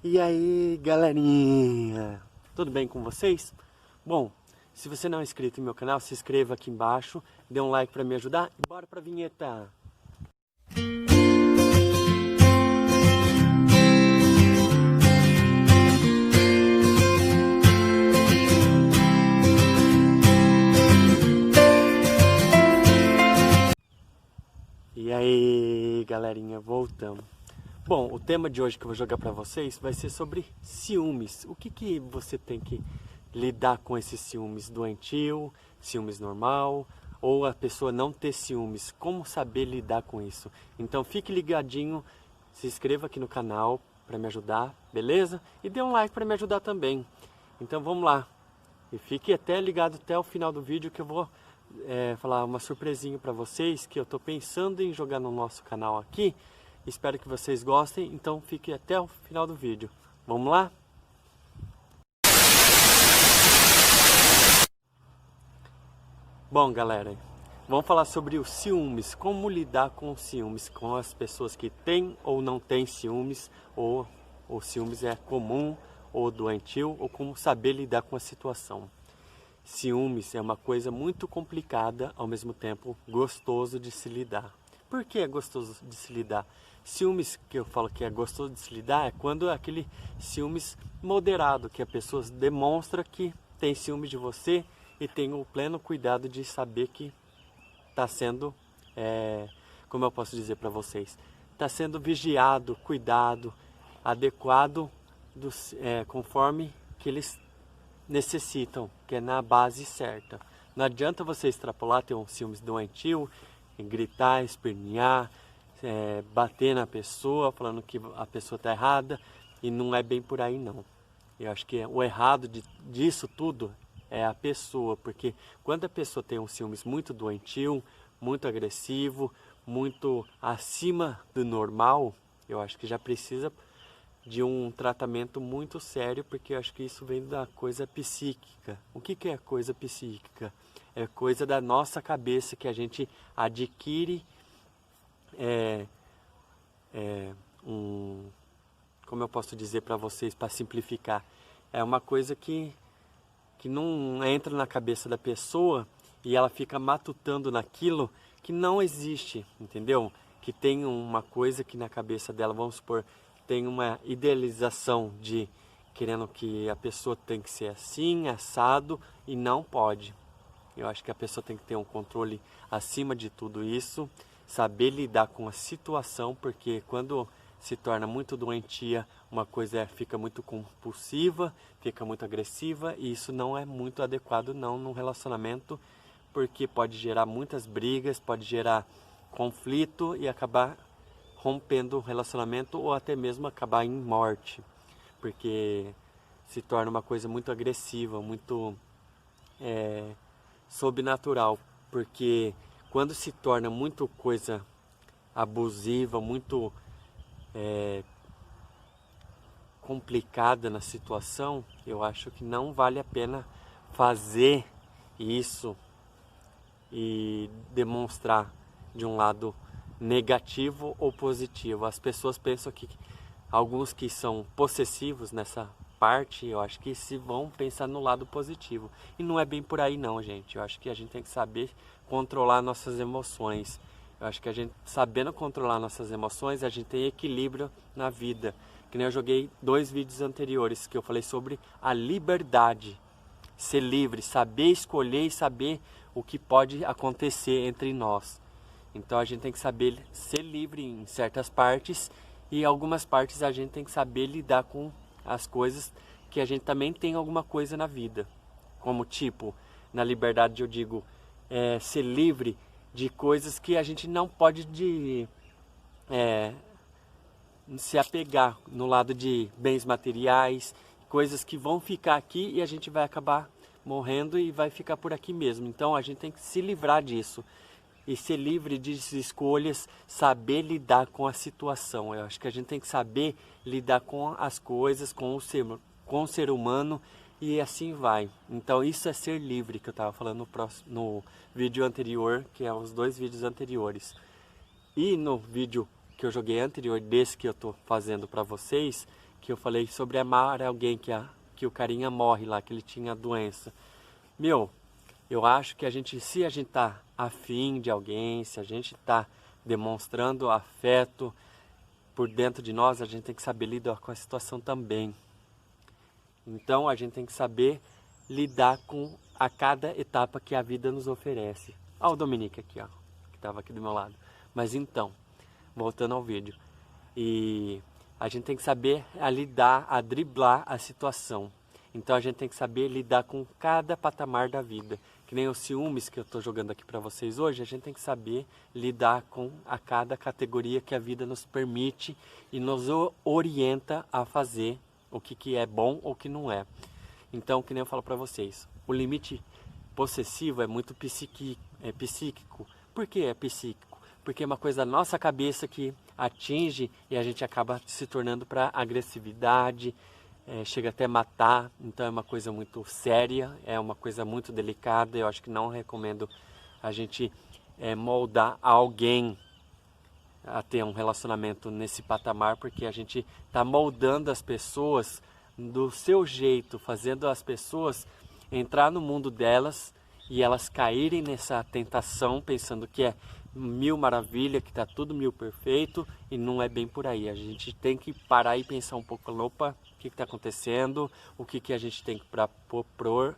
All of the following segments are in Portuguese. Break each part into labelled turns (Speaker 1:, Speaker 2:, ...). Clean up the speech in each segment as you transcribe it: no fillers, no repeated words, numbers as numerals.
Speaker 1: E aí, galerinha, tudo bem com vocês? Bom, se você não é inscrito no meu canal, se inscreva aqui embaixo, dê um like para me ajudar e bora pra vinheta! E aí, galerinha, voltamos. Bom, o tema de hoje que eu vou jogar para vocês vai ser sobre ciúmes. O que você tem que lidar com esses ciúmes doentio, ciúmes normal, ou a pessoa não ter ciúmes? Como saber lidar com isso? Então fique ligadinho, se inscreva aqui no canal para me ajudar, beleza? E dê um like para me ajudar também. Então vamos lá. E fique até ligado até o final do vídeo que eu vou falar uma surpresinha para vocês que eu estou pensando em jogar no nosso canal aqui. Espero que vocês gostem, então fique até o final do vídeo. Vamos lá? Bom, galera, vamos falar sobre os ciúmes. Como lidar com os ciúmes, com as pessoas que têm ou não têm ciúmes, ou o ciúmes é comum ou doentio, ou como saber lidar com a situação. Ciúmes é uma coisa muito complicada, ao mesmo tempo gostoso de se lidar. Por que é gostoso de se lidar? Ciúmes, que eu falo que é gostoso de se lidar, é quando é aquele ciúmes moderado, que a pessoa demonstra que tem ciúmes de você e tem o pleno cuidado de saber que está sendo, como eu posso dizer para vocês, está sendo vigiado, cuidado, adequado, conforme que eles necessitam, que é na base certa. Não adianta você extrapolar, ter um ciúmes doentio, gritar, espernear, bater na pessoa, falando que a pessoa está errada, e não é bem por aí não. Eu acho que o errado disso tudo é a pessoa, porque quando a pessoa tem um ciúmes muito doentio, muito agressivo, muito acima do normal, eu acho que já precisa de um tratamento muito sério, porque eu acho que isso vem da coisa psíquica. O que é coisa psíquica? É coisa da nossa cabeça que a gente adquire como eu posso dizer para vocês, para simplificar, é uma coisa que não entra na cabeça da pessoa e ela fica matutando naquilo que não existe, entendeu? Que tem uma coisa que na cabeça dela, vamos supor, tem uma idealização de querendo que a pessoa tem que ser assim, assado, e não pode. Eu acho que a pessoa tem que ter um controle acima de tudo isso, saber lidar com a situação, porque quando se torna muito doentia, uma coisa fica muito compulsiva, fica muito agressiva, e isso não é muito adequado não num relacionamento, porque pode gerar muitas brigas, pode gerar conflito e acabar rompendo o relacionamento ou até mesmo acabar em morte, porque se torna uma coisa muito agressiva, muito sobrenatural, porque quando se torna muito coisa abusiva, muito complicada na situação, eu acho que não vale a pena fazer isso e demonstrar de um lado negativo ou positivo. As pessoas pensam que alguns que são possessivos nessa parte, eu acho que se vão pensar no lado positivo. E não é bem por aí não, gente. Eu acho que a gente tem que saber controlar nossas emoções. Eu acho que a gente, sabendo controlar nossas emoções, a gente tem equilíbrio na vida. Que nem eu joguei 2 vídeos anteriores que eu falei sobre a liberdade. Ser livre, saber escolher e saber o que pode acontecer entre nós. Então a gente tem que saber ser livre em certas partes e algumas partes a gente tem que saber lidar com as coisas que a gente também tem alguma coisa na vida. Como tipo, na liberdade eu digo, ser livre de coisas que a gente não pode se apegar no lado de bens materiais, coisas que vão ficar aqui e a gente vai acabar morrendo e vai ficar por aqui mesmo. Então a gente tem que se livrar disso e ser livre de escolhas, saber lidar com a situação. Eu acho que a gente tem que saber lidar com as coisas, com o ser humano e assim vai. Então isso é ser livre, que eu estava falando no vídeo anterior, que é os 2 vídeos anteriores. E no vídeo que eu joguei anterior, desse que eu estou fazendo para vocês, que eu falei sobre amar alguém, que o carinha morre lá, que ele tinha doença. Eu acho que se a gente tá afim de alguém, se a gente tá demonstrando afeto por dentro de nós, a gente tem que saber lidar com a situação também. Então a gente tem que saber lidar com a cada etapa que a vida nos oferece. Olha o Dominique aqui, ó, que estava aqui do meu lado. Mas então, voltando ao vídeo. E a gente tem que saber lidar, a driblar a situação. Então a gente tem que saber lidar com cada patamar da vida. Que nem os ciúmes que eu estou jogando aqui para vocês hoje, a gente tem que saber lidar com a cada categoria que a vida nos permite e nos orienta a fazer o que é bom ou o que não é. Então, que nem eu falo para vocês, o limite possessivo é muito psíquico. Por que é psíquico? Porque é uma coisa da nossa cabeça que atinge e a gente acaba se tornando para agressividade, chega até matar. Então é uma coisa muito séria, é uma coisa muito delicada. Eu acho que não recomendo a gente moldar alguém a ter um relacionamento nesse patamar, porque a gente está moldando as pessoas do seu jeito, fazendo as pessoas entrar no mundo delas e elas caírem nessa tentação, pensando que é mil maravilha, que está tudo mil perfeito, e não é bem por aí. A gente tem que parar e pensar um pouco, opa, o que está acontecendo, o que a gente tem para propor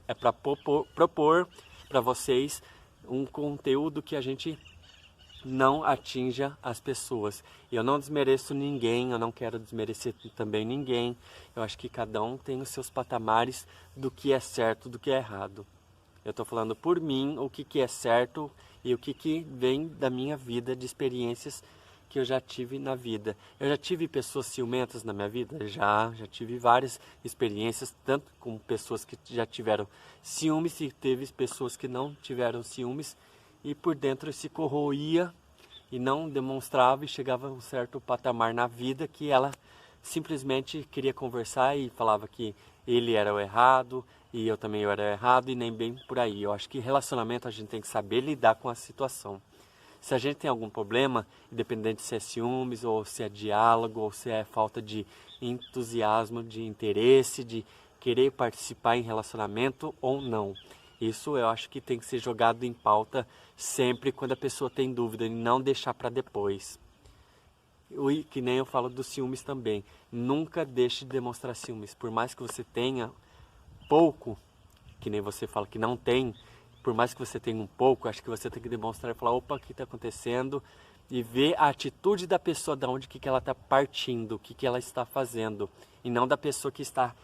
Speaker 1: para vocês um conteúdo que a gente não atinja as pessoas. Eu não desmereço ninguém, eu não quero desmerecer também ninguém. Eu acho que cada um tem os seus patamares do que é certo, do que é errado. Eu estou falando por mim o que é certo e o que vem da minha vida, de experiências que eu já tive na vida. Eu já tive pessoas ciumentas na minha vida? Já tive várias experiências, tanto com pessoas que já tiveram ciúmes e teve pessoas que não tiveram ciúmes e por dentro se corroía e não demonstrava e chegava a um certo patamar na vida que ela simplesmente queria conversar e falava que ele era o errado e eu também era o errado e nem bem por aí. Eu acho que relacionamento a gente tem que saber lidar com a situação. Se a gente tem algum problema, independente se é ciúmes ou se é diálogo ou se é falta de entusiasmo, de interesse, de querer participar em relacionamento ou não. Isso eu acho que tem que ser jogado em pauta sempre quando a pessoa tem dúvida e não deixar para depois. E que nem eu falo dos ciúmes também. Nunca deixe de demonstrar ciúmes. Por mais que você tenha pouco, que nem você fala que não tem, por mais que você tenha um pouco, acho que você tem que demonstrar e falar, opa, o que está acontecendo? E ver a atitude da pessoa, de onde que ela está partindo, o que ela está fazendo. E não da pessoa que está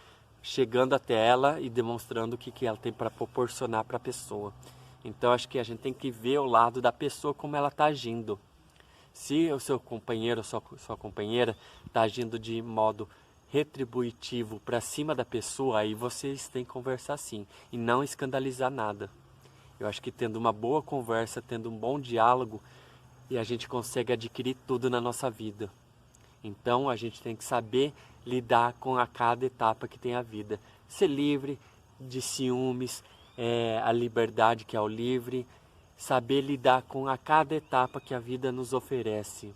Speaker 1: chegando até ela e demonstrando o que ela tem para proporcionar para a pessoa. Então acho que a gente tem que ver o lado da pessoa, como ela está agindo. Se o seu companheiro ou sua companheira está agindo de modo retributivo para cima da pessoa, aí vocês têm que conversar sim e não escandalizar nada. Eu acho que tendo uma boa conversa, tendo um bom diálogo, e a gente consegue adquirir tudo na nossa vida. Então a gente tem que saber lidar com a cada etapa que tem a vida. Ser livre de ciúmes, a liberdade que é o livre, saber lidar com a cada etapa que a vida nos oferece.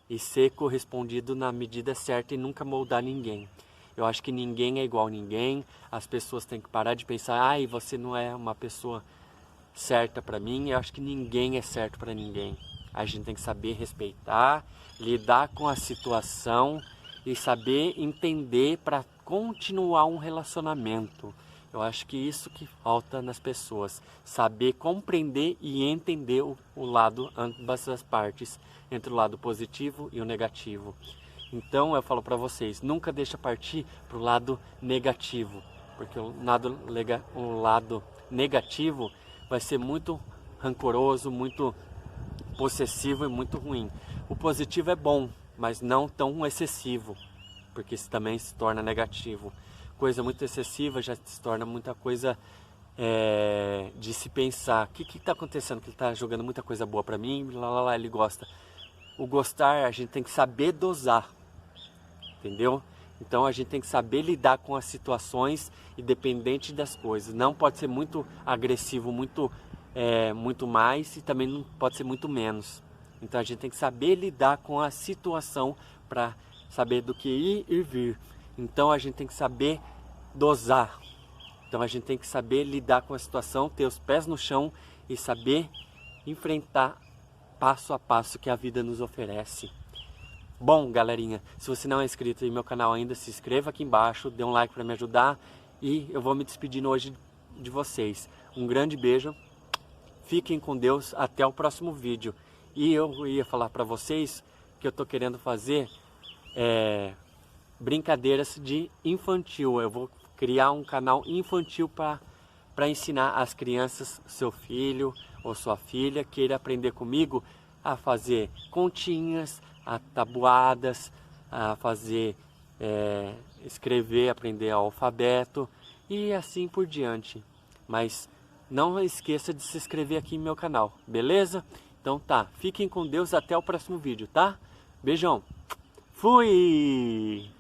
Speaker 1: E ser correspondido na medida certa e nunca moldar ninguém. Eu acho que ninguém é igual a ninguém, as pessoas têm que parar de pensar, ai, você não é uma pessoa certa para mim. Eu acho que ninguém é certo para ninguém. A gente tem que saber respeitar, lidar com a situação e saber entender para continuar um relacionamento. Eu acho que isso que falta nas pessoas, saber compreender e entender o lado, ambas as partes, entre o lado positivo e o negativo. Então eu falo para vocês, nunca deixa partir para o lado negativo, porque o lado negativo vai ser muito rancoroso, muito possessivo e muito ruim. O positivo é bom, mas não tão excessivo, porque isso também se torna negativo. Coisa muito excessiva já se torna muita coisa de se pensar. O que está acontecendo? Que ele está jogando muita coisa boa para mim, ele gosta. O gostar a gente tem que saber dosar, entendeu? Então a gente tem que saber lidar com as situações independente das coisas. Não pode ser muito agressivo, muito mais, e também não pode ser muito menos. Então a gente tem que saber lidar com a situação para saber do que ir e vir. Então a gente tem que saber dosar. Então a gente tem que saber lidar com a situação, ter os pés no chão e saber enfrentar passo a passo que a vida nos oferece. Bom, galerinha, se você não é inscrito no meu canal ainda, se inscreva aqui embaixo, dê um like para me ajudar e eu vou me despedindo hoje de vocês. Um grande beijo, fiquem com Deus, até o próximo vídeo. E eu ia falar para vocês que eu tô querendo fazer brincadeiras de infantil. Eu vou criar um canal infantil para ensinar as crianças, seu filho ou sua filha, queira aprender comigo a fazer continhas, a tabuadas, a fazer, escrever, aprender alfabeto e assim por diante. Mas não esqueça de se inscrever aqui no meu canal, beleza? Então tá, fiquem com Deus, até o próximo vídeo, tá? Beijão, fui!